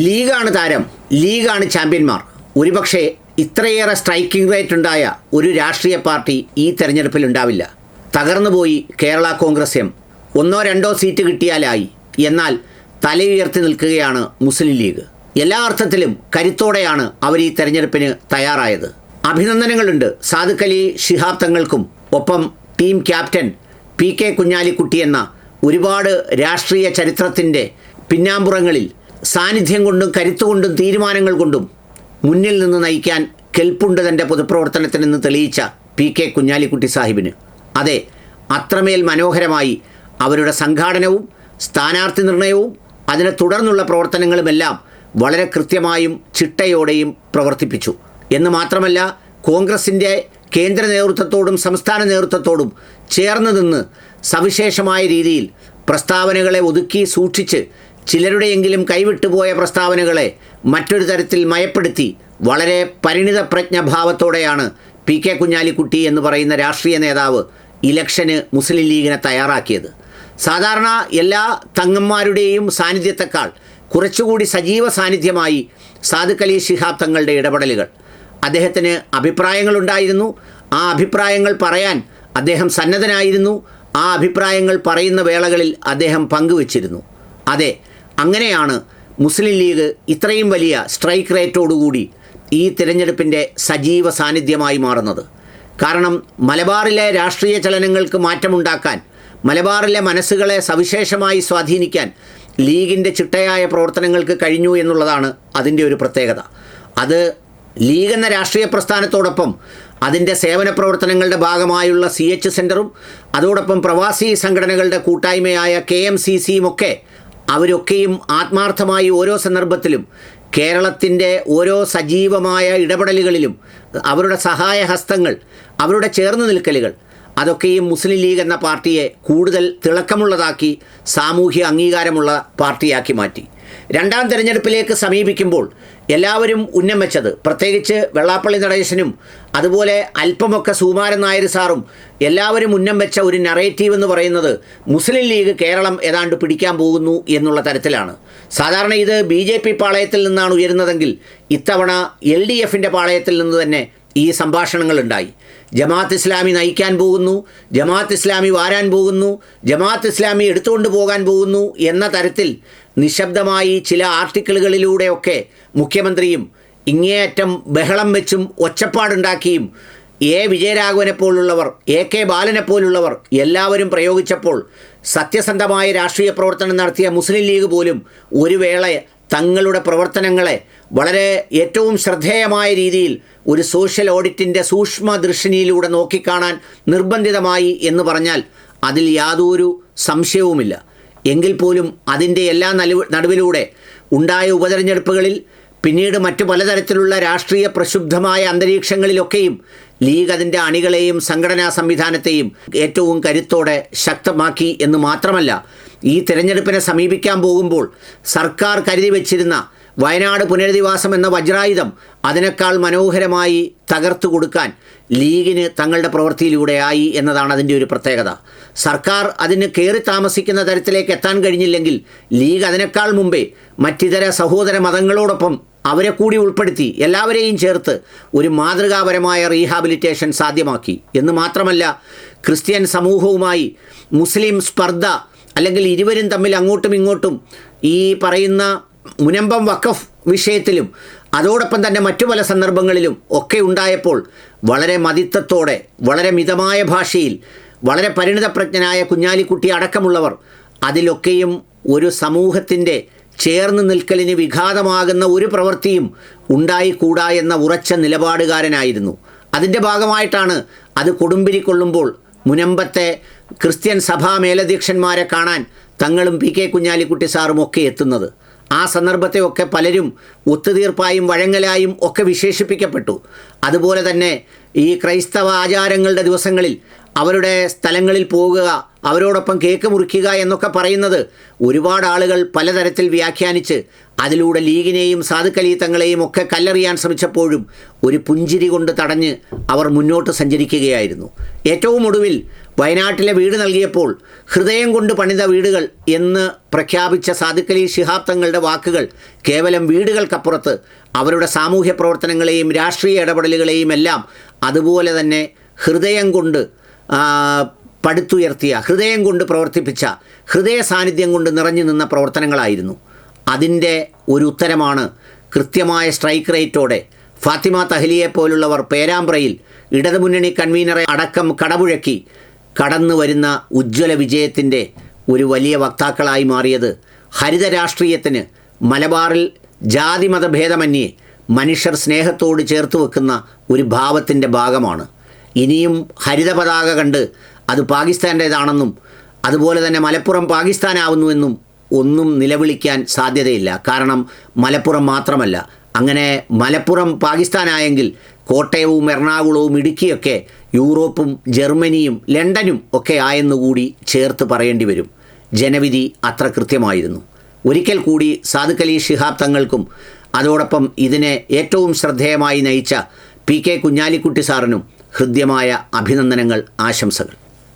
ലീഗാണ് താരം, ലീഗാണ് ചാമ്പ്യന്മാർ. ഒരുപക്ഷെ ഇത്രയേറെ സ്ട്രൈക്കിംഗ് റേറ്റ് ഉണ്ടായ ഒരു രാഷ്ട്രീയ പാർട്ടി ഈ തെരഞ്ഞെടുപ്പിൽ ഉണ്ടാവില്ല. തകർന്നുപോയി കേരള കോൺഗ്രസ് എം. 1-2 സീറ്റ് കിട്ടിയാലായി. എന്നാൽ തലയുയർത്തി നിൽക്കുകയാണ് മുസ്ലിം ലീഗ്. എല്ലാ അർത്ഥത്തിലും കരുത്തോടെയാണ് അവർ ഈ തെരഞ്ഞെടുപ്പിന് തയ്യാറായത്. അഭിനന്ദനങ്ങളുണ്ട് സാദിഖ് അലി ശിഹാബ് തങ്ങൾക്കും ഒപ്പം ടീം ക്യാപ്റ്റൻ PK കുഞ്ഞാലിക്കുട്ടി എന്ന ഒരുപാട് രാഷ്ട്രീയ ചരിത്രത്തിൻ്റെ പിന്നാമ്പുറങ്ങളിൽ സാന്നിധ്യം കൊണ്ടും കരുത്തുകൊണ്ടും തീരുമാനങ്ങൾ കൊണ്ടും മുന്നിൽ നിന്ന് നയിക്കാൻ കെൽപ്പുണ്ട് തൻ്റെ പൊതുപ്രവർത്തനത്തിനെന്ന് തെളിയിച്ച PK കുഞ്ഞാലിക്കുട്ടി സാഹിബിന്. അതെ, അത്രമേൽ മനോഹരമായി അവരുടെ സംഘാടനവും സ്ഥാനാർത്ഥി നിർണയവും അതിനെ തുടർന്നുള്ള പ്രവർത്തനങ്ങളുമെല്ലാം വളരെ കൃത്യമായും ചിട്ടയോടെയും പ്രവർത്തിപ്പിച്ചു എന്ന് മാത്രമല്ല, കോൺഗ്രസിൻ്റെ കേന്ദ്ര നേതൃത്വത്തോടും സംസ്ഥാന നേതൃത്വത്തോടും ചേർന്ന് നിന്ന് സവിശേഷമായ രീതിയിൽ പ്രസ്താവനകളെ ഒതുക്കി സൂക്ഷിച്ച് ചിലരുടെയെങ്കിലും കൈവിട്ടുപോയ പ്രസ്താവനകളെ മറ്റൊരു തരത്തിൽ മയപ്പെടുത്തി വളരെ പരിണിത പ്രജ്ഞഭാവത്തോടെയാണ് PK കുഞ്ഞാലിക്കുട്ടി എന്ന് പറയുന്ന രാഷ്ട്രീയ നേതാവ് ഇലക്ഷന് മുസ്ലിം ലീഗിനെ തയ്യാറാക്കിയത്. സാധാരണ എല്ലാ തങ്ങന്മാരുടെയും സാന്നിധ്യത്തെക്കാൾ കുറച്ചുകൂടി സജീവ സാന്നിധ്യമായി സാദിഖ് അലി ശിഹാബ് തങ്ങളുടെ ഇടപെടലുകൾ. അദ്ദേഹത്തിന് അഭിപ്രായങ്ങളുണ്ടായിരുന്നു. ആ അഭിപ്രായങ്ങൾ പറയാൻ അദ്ദേഹം സന്നദ്ധനായിരുന്നു. ആ അഭിപ്രായങ്ങൾ പറയുന്ന വേളകളിൽ അദ്ദേഹം പങ്കുവച്ചിരുന്നു. അതെ, അങ്ങനെയാണ് മുസ്ലിം ലീഗ് ഇത്രയും വലിയ സ്ട്രൈക്ക് റേറ്റോടുകൂടി ഈ തിരഞ്ഞെടുപ്പിൻ്റെ സജീവ സാന്നിധ്യമായി മാറുന്നത്. കാരണം മലബാറിലെ രാഷ്ട്രീയ ചലനങ്ങൾക്ക് മാറ്റമുണ്ടാക്കാൻ, മലബാറിലെ മനസ്സുകളെ സവിശേഷമായി സ്വാധീനിക്കാൻ ലീഗിൻ്റെ ചിട്ടയായ പ്രവർത്തനങ്ങൾക്ക് കഴിഞ്ഞു എന്നുള്ളതാണ് അതിൻ്റെ ഒരു പ്രത്യേകത. അത് ലീഗ് എന്ന രാഷ്ട്രീയ പ്രസ്ഥാനത്തോടൊപ്പം അതിൻ്റെ സേവന പ്രവർത്തനങ്ങളുടെ ഭാഗമായുള്ള CH സെൻ്ററും അതോടൊപ്പം പ്രവാസി സംഘടനകളുടെ കൂട്ടായ്മയായ KMCCയും ഒക്കെ അവരൊക്കെയും ആത്മാർത്ഥമായി ഓരോ സന്ദർഭത്തിലും കേരളത്തിൻ്റെ ഓരോ സജീവമായ ഇടപെടലുകളിലും അവരുടെ സഹായഹസ്തങ്ങൾ, അവരുടെ ചേർന്ന് നിൽക്കലുകൾ അതൊക്കെയും മുസ്ലിം ലീഗ് എന്ന പാർട്ടിയെ കൂടുതൽ തിളക്കമുള്ളതാക്കി, സാമൂഹ്യ അംഗീകാരമുള്ള പാർട്ടിയാക്കി മാറ്റി. രണ്ടാം തെരഞ്ഞെടുപ്പിലേക്ക് സമീപിക്കുമ്പോൾ എല്ലാവരും ഉന്നം വെച്ചത്, പ്രത്യേകിച്ച് വെള്ളാപ്പള്ളി നടേശനും അതുപോലെ അല്പമൊക്കെ സുകുമാരൻ നായർ സാറും എല്ലാവരും ഉന്നം വെച്ച ഒരു നറേറ്റീവ് എന്ന് പറയുന്നത് മുസ്ലിം ലീഗ് കേരളം ഏതാണ്ട് പിടിക്കാൻ പോകുന്നു എന്നുള്ള തരത്തിലാണ്. സാധാരണ ഇത് BJP പാളയത്തിൽ നിന്നാണ് ഉയരുന്നതെങ്കിൽ ഇത്തവണ LDFിൻ്റെ പാളയത്തിൽ നിന്ന് തന്നെ ഈ സംഭാഷണങ്ങളുണ്ടായി. ജമാഅത്ത് ഇസ്ലാമി നയിക്കാൻ പോകുന്നു, ജമാഅത്ത് ഇസ്ലാമി വാരാൻ പോകുന്നു, ജമാഅത്ത് ഇസ്ലാമി എടുത്തുകൊണ്ട് പോകാൻ പോകുന്നു എന്ന തരത്തിൽ നിശബ്ദമായി ചില ആർട്ടിക്കിളുകളിലൂടെയൊക്കെ മുഖ്യമന്ത്രിയും ഇങ്ങേയറ്റം ബഹളം വെച്ചും ഒച്ചപ്പാടുണ്ടാക്കിയും വിജയരാഘവനെ പോലുള്ളവർ, AK ബാലനെ പോലുള്ളവർ എല്ലാവരും പ്രയോഗിച്ചപ്പോൾ സത്യസന്ധമായ രാഷ്ട്രീയ പ്രവർത്തനം നടത്തിയ മുസ്ലിം ലീഗ് പോലും ഒരു വേള തങ്ങളുടെ പ്രവർത്തനങ്ങളെ വളരെ ഏറ്റവും ശ്രദ്ധേയമായ രീതിയിൽ ഒരു സോഷ്യൽ ഓഡിറ്റിൻ്റെ സൂക്ഷ്മ ദൃഷ്ടിയിലൂടെ നോക്കിക്കാണാൻ നിർബന്ധിതമായി എന്ന് പറഞ്ഞാൽ അതിൽ യാതൊരു സംശയവുമില്ല. എങ്കിൽ പോലും അതിൻ്റെ എല്ലാ നടുവിലൂടെ ഉണ്ടായ ഉപതെരഞ്ഞെടുപ്പുകളിൽ പിന്നീട് മറ്റു പലതരത്തിലുള്ള രാഷ്ട്രീയ പ്രക്ഷുബ്ധമായ അന്തരീക്ഷങ്ങളിലൊക്കെയും ലീഗ് അതിൻ്റെ അണികളെയും സംഘടനാ സംവിധാനത്തെയും ഏറ്റവും കരുത്തോടെ ശക്തമാക്കി എന്ന് മാത്രമല്ല, ഈ തിരഞ്ഞെടുപ്പിനെ സമീപിക്കാൻ പോകുമ്പോൾ സർക്കാർ കരുതി വച്ചിരുന്ന വയനാട് പുനരധിവാസം എന്ന വജ്രായുധം അതിനേക്കാൾ മനോഹരമായി തകർത്തു കൊടുക്കാൻ ലീഗിന് തങ്ങളുടെ പ്രവൃത്തിയിലൂടെയായി എന്നതാണ് അതിൻ്റെ ഒരു പ്രത്യേകത. സർക്കാർ അതിന് കയറി താമസിക്കുന്ന തരത്തിലേക്ക് എത്താൻ കഴിഞ്ഞില്ലെങ്കിൽ ലീഗ് അതിനേക്കാൾ മുമ്പേ മറ്റിതര സഹോദര മതങ്ങളോടൊപ്പം അവരെ കൂടി ഉൾപ്പെടുത്തി എല്ലാവരെയും ചേർത്ത് ഒരു മാതൃകാപരമായ റീഹാബിലിറ്റേഷൻ സാധ്യമാക്കി എന്ന് മാത്രമല്ല, ക്രിസ്ത്യൻ സമൂഹവുമായി മുസ്ലിം സ്പർദ്ധ അല്ലെങ്കിൽ ഇരുവരും തമ്മിൽ അങ്ങോട്ടും ഇങ്ങോട്ടും ഈ പറയുന്ന മുനമ്പം വഖഫ് വിഷയത്തിലും അതോടൊപ്പം തന്നെ മറ്റു പല സന്ദർഭങ്ങളിലും ഒക്കെ ഉണ്ടായപ്പോൾ വളരെ മതിത്വത്തോടെ, വളരെ മിതമായ ഭാഷയിൽ, വളരെ പരിണിതപ്രജ്ഞനായ കുഞ്ഞാലിക്കുട്ടി അടക്കമുള്ളവർ അതിലൊക്കെയും ഒരു സമൂഹത്തിൻ്റെ ചേർന്ന് നിൽക്കലിന് വിഘാതമാകുന്ന ഒരു പ്രവൃത്തിയും ഉണ്ടായിക്കൂടാ എന്ന ഉറച്ച നിലപാടുകാരനായിരുന്നു. അതിൻ്റെ ഭാഗമായിട്ടാണ് അത് കൊടുമ്പിരിക്കൊള്ളുമ്പോൾ മുനമ്പത്തെ ക്രിസ്ത്യൻ സഭാ മേലധ്യക്ഷന്മാരെ കാണാൻ തങ്ങളും PK കുഞ്ഞാലിക്കുട്ടി സാറും ഒക്കെ എത്തുന്നത്. ആ സന്ദർഭത്തെയൊക്കെ പലരും ഒത്തുതീർപ്പായും വഴങ്ങലായും ഒക്കെ വിശേഷിപ്പിക്കപ്പെട്ടു. അതുപോലെ തന്നെ ഈ ക്രൈസ്തവ ആചാരങ്ങളുടെ ദിവസങ്ങളിൽ അവരുടെ സ്ഥലങ്ങളിൽ പോകുക, അവരോടൊപ്പം കേക്ക് മുറിക്കുക എന്നൊക്കെ പറയുന്നത് ഒരുപാട് ആളുകൾ പലതരത്തിൽ വ്യാഖ്യാനിച്ച് അതിലൂടെ ലീഗിനെയും സാദിഖ് അലി തങ്ങളെയും ഒക്കെ കല്ലെറിയാൻ ശ്രമിച്ചപ്പോഴും ഒരു പുഞ്ചിരി കൊണ്ട് തടഞ്ഞ് അവർ മുന്നോട്ട് സഞ്ചരിക്കുകയായിരുന്നു. ഏറ്റവും ഒടുവിൽ വയനാട്ടിലെ വീട് നൽകിയപ്പോൾ ഹൃദയം കൊണ്ട് പണിത വീടുകൾ എന്ന് പ്രഖ്യാപിച്ച സാദിഖ് അലി ശിഹാബ് തങ്ങളുടെ വാക്കുകൾ കേവലം വീടുകൾക്കപ്പുറത്ത് അവരുടെ സാമൂഹ്യ പ്രവർത്തനങ്ങളെയും രാഷ്ട്രീയ ഇടപെടലുകളെയും എല്ലാം അതുപോലെ തന്നെ ഹൃദയം കൊണ്ട് പടുത്തുയർത്തിയ, ഹൃദയം കൊണ്ട് പ്രവർത്തിപ്പിച്ച, ഹൃദയ സാന്നിധ്യം കൊണ്ട് നിറഞ്ഞു നിന്ന പ്രവർത്തനങ്ങളായിരുന്നു. അതിൻ്റെ ഒരു ഉത്തരമാണ് കൃത്യമായ സ്ട്രൈക്ക് റേറ്റോടെ ഫാത്തിമ തഹ്ലിയെ പോലുള്ളവർ പേരാമ്പ്രയിൽ ഇടതുമുന്നണി കൺവീനറെ അടക്കം കടപുഴക്കി കടന്നു വരുന്ന ഉജ്ജ്വല വിജയത്തിൻ്റെ ഒരു വലിയ വക്താക്കളായി മാറിയത്. ഹരിത രാഷ്ട്രീയത്തിന് മലബാറിൽ ജാതിമതഭേദമന്യേ മനുഷ്യർ സ്നേഹത്തോട് ചേർത്ത് വെക്കുന്ന ഒരു ഭാവത്തിൻ്റെ ഭാഗമാണ്. ഇനിയും ഹരിത പതാക കണ്ട് അത് പാകിസ്ഥാൻ്റേതാണെന്നും അതുപോലെ തന്നെ മലപ്പുറം പാകിസ്ഥാനാവുന്നുവെന്നും ഒന്നും നിലവിളിക്കാൻ സാധ്യതയില്ല. കാരണം മലപ്പുറം മാത്രമല്ല, അങ്ങനെ മലപ്പുറം പാകിസ്ഥാനായെങ്കിൽ കോട്ടയവും എറണാകുളവും ഇടുക്കിയൊക്കെ യൂറോപ്പും ജർമ്മനിയും ലണ്ടനും ഒക്കെ ആയെന്നുകൂടി ചേർത്ത് പറയേണ്ടി വരും. ജനവിധി അത്ര കൃത്യമായിരുന്നു. ഒരിക്കൽ കൂടി സാദിഖ് അലി ശിഹാബ് തങ്ങൾക്കും അതോടൊപ്പം ഇതിനെ ഏറ്റവും ശ്രദ്ധേയമായി നയിച്ച പി കെ കുഞ്ഞാലിക്കുട്ടി സാറിനും ഹൃദ്യമായ അഭിനന്ദനങ്ങൾ, ആശംസകൾ.